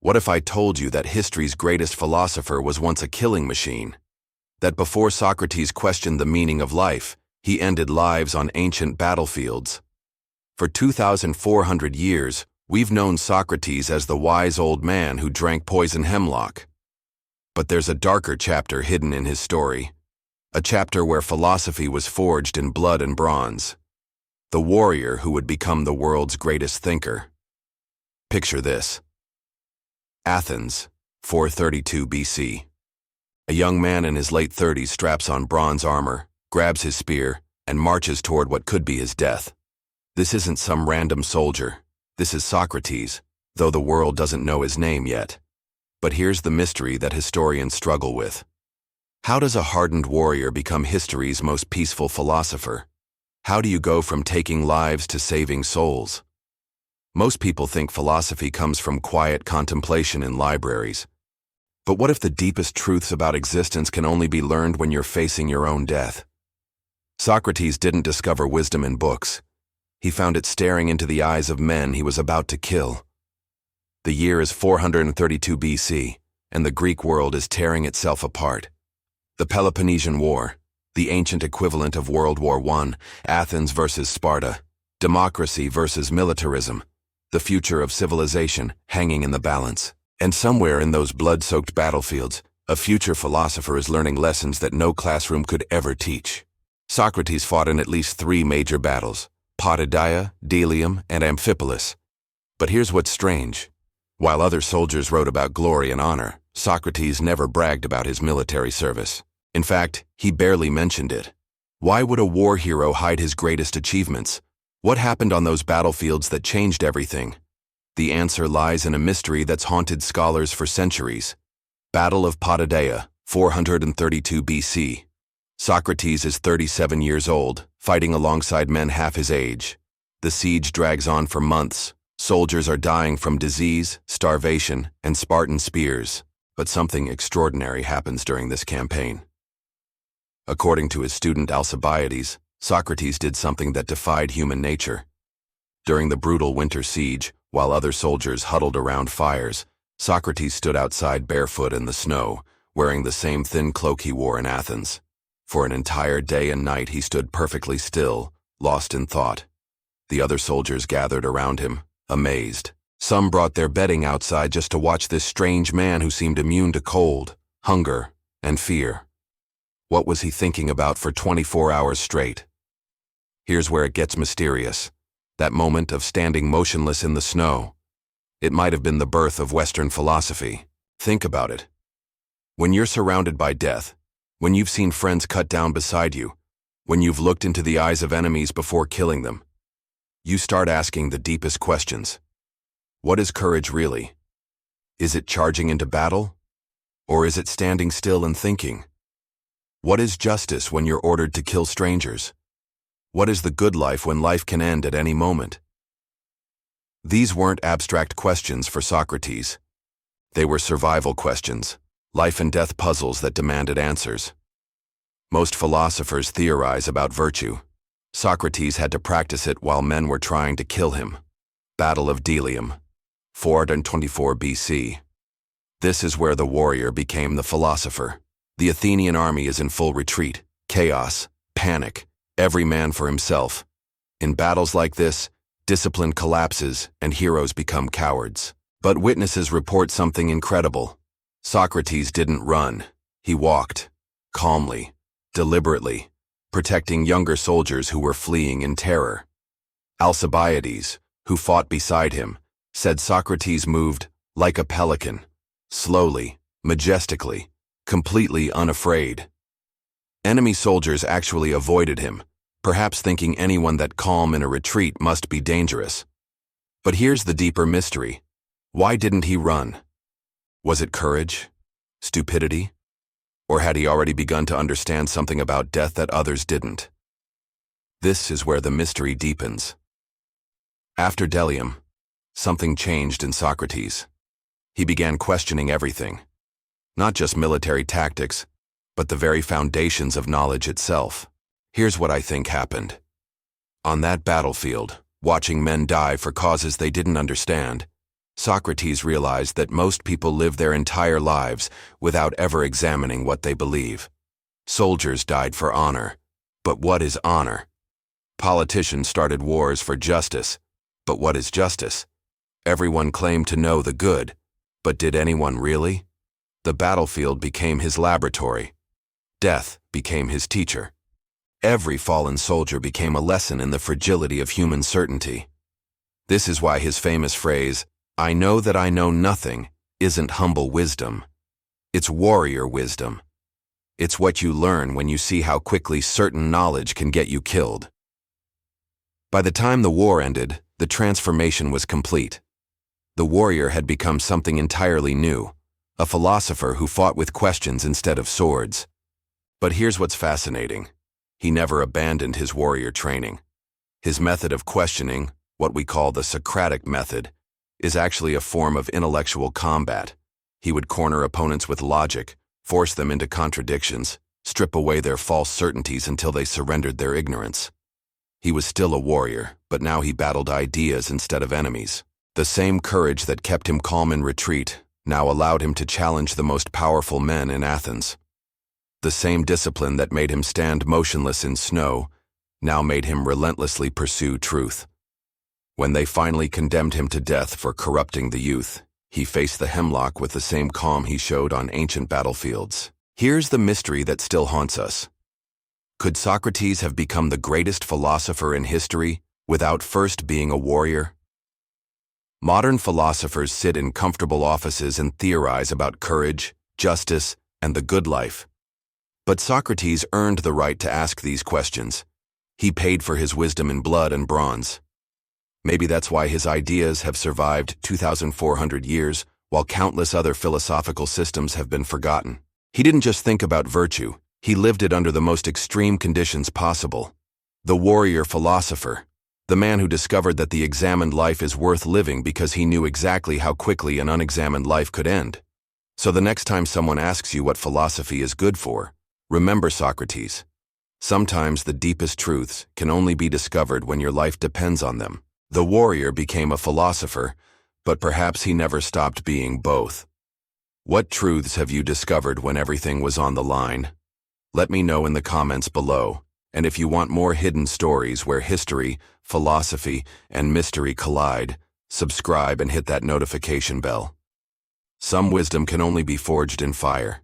What if I told you that history's greatest philosopher was once a killing machine? That before Socrates questioned the meaning of life, he ended lives on ancient battlefields? For 2,400 years, we've known Socrates as the wise old man who drank poison hemlock. But there's a darker chapter hidden in his story. A chapter where philosophy was forged in blood and bronze. The warrior who would become the world's greatest thinker. Picture this. Athens, 432 BC. A young man in his late 30s straps on bronze armor, grabs his spear, and marches toward what could be his death. This isn't some random soldier. This is Socrates, though the world doesn't know his name yet. But here's the mystery that historians struggle with. How does a hardened warrior become history's most peaceful philosopher? How do you go from taking lives to saving souls? Most people think philosophy comes from quiet contemplation in libraries. But what if the deepest truths about existence can only be learned when you're facing your own death? Socrates didn't discover wisdom in books. He found it staring into the eyes of men he was about to kill. The year is 432 BC, and the Greek world is tearing itself apart. The Peloponnesian War, the ancient equivalent of World War I, Athens versus Sparta, democracy versus militarism, the future of civilization hanging in the balance. And somewhere in those blood-soaked battlefields, a future philosopher is learning lessons that no classroom could ever teach. Socrates fought in at least 3 major battles: Potidaea, Delium, and Amphipolis. But here's what's strange. While other soldiers wrote about glory and honor, Socrates never bragged about his military service. In fact, he barely mentioned it. Why would a war hero hide his greatest achievements? What happened on those battlefields that changed everything? The answer lies in a mystery that's haunted scholars for centuries. Battle of Potidaea, 432 BC. Socrates is 37 years old, fighting alongside men half his age. The siege drags on for months. Soldiers are dying from disease, starvation, and Spartan spears. But something extraordinary happens during this campaign. According to his student Alcibiades, Socrates did something that defied human nature. During the brutal winter siege, while other soldiers huddled around fires, Socrates stood outside barefoot in the snow, wearing the same thin cloak he wore in Athens. For an entire day and night he stood perfectly still, lost in thought. The other soldiers gathered around him, amazed. Some brought their bedding outside just to watch this strange man who seemed immune to cold, hunger, and fear. What was he thinking about for 24 hours straight? Here's where it gets mysterious. That moment of standing motionless in the snow. It might have been the birth of Western philosophy. Think about it. When you're surrounded by death, when you've seen friends cut down beside you, when you've looked into the eyes of enemies before killing them, you start asking the deepest questions. What is courage really? Is it charging into battle? Or is it standing still and thinking? What is justice when you're ordered to kill strangers? What is the good life when life can end at any moment? These weren't abstract questions for Socrates. They were survival questions, life and death puzzles that demanded answers. Most philosophers theorize about virtue. Socrates had to practice it while men were trying to kill him. Battle of Delium, 424 BC. This is where the warrior became the philosopher. The Athenian army is in full retreat, chaos, panic, every man for himself. In battles like this, discipline collapses and heroes become cowards. But witnesses report something incredible. Socrates didn't run. He walked, calmly, deliberately, protecting younger soldiers who were fleeing in terror. Alcibiades, who fought beside him, said Socrates moved like a pelican, slowly, majestically, completely unafraid. Enemy soldiers actually avoided him, perhaps thinking anyone that calm in a retreat must be dangerous. But here's the deeper mystery. Why didn't he run? Was it courage? Stupidity? Or had he already begun to understand something about death that others didn't? This is where the mystery deepens. After Delium, something changed in Socrates. He began questioning everything. Not just military tactics, but the very foundations of knowledge itself. Here's what I think happened. On that battlefield, watching men die for causes they didn't understand, Socrates realized that most people live their entire lives without ever examining what they believe. Soldiers died for honor. But what is honor? Politicians started wars for justice. But what is justice? Everyone claimed to know the good. But did anyone really? The battlefield became his laboratory. Death became his teacher. Every fallen soldier became a lesson in the fragility of human certainty. This is why his famous phrase, "I know that I know nothing," isn't humble wisdom. It's warrior wisdom. It's what you learn when you see how quickly certain knowledge can get you killed. By the time the war ended, the transformation was complete. The warrior had become something entirely new, a philosopher who fought with questions instead of swords. But here's what's fascinating. He never abandoned his warrior training. His method of questioning, what we call the Socratic method, is actually a form of intellectual combat. He would corner opponents with logic, force them into contradictions, strip away their false certainties until they surrendered their ignorance. He was still a warrior, but now he battled ideas instead of enemies. The same courage that kept him calm in retreat now allowed him to challenge the most powerful men in Athens. The same discipline that made him stand motionless in snow now made him relentlessly pursue truth. When they finally condemned him to death for corrupting the youth, he faced the hemlock with the same calm he showed on ancient battlefields. Here's the mystery that still haunts us. Could Socrates have become the greatest philosopher in history without first being a warrior? Modern philosophers sit in comfortable offices and theorize about courage, justice, and the good life. But Socrates earned the right to ask these questions. He paid for his wisdom in blood and bronze. Maybe that's why his ideas have survived 2,400 years, while countless other philosophical systems have been forgotten. He didn't just think about virtue, he lived it under the most extreme conditions possible. The warrior philosopher, the man who discovered that the examined life is worth living because he knew exactly how quickly an unexamined life could end. So the next time someone asks you what philosophy is good for, remember Socrates. Sometimes the deepest truths can only be discovered when your life depends on them. The warrior became a philosopher, but perhaps he never stopped being both. What truths have you discovered when everything was on the line? Let me know in the comments below. And if you want more hidden stories where history, philosophy, and mystery collide, subscribe and hit that notification bell. Some wisdom can only be forged in fire.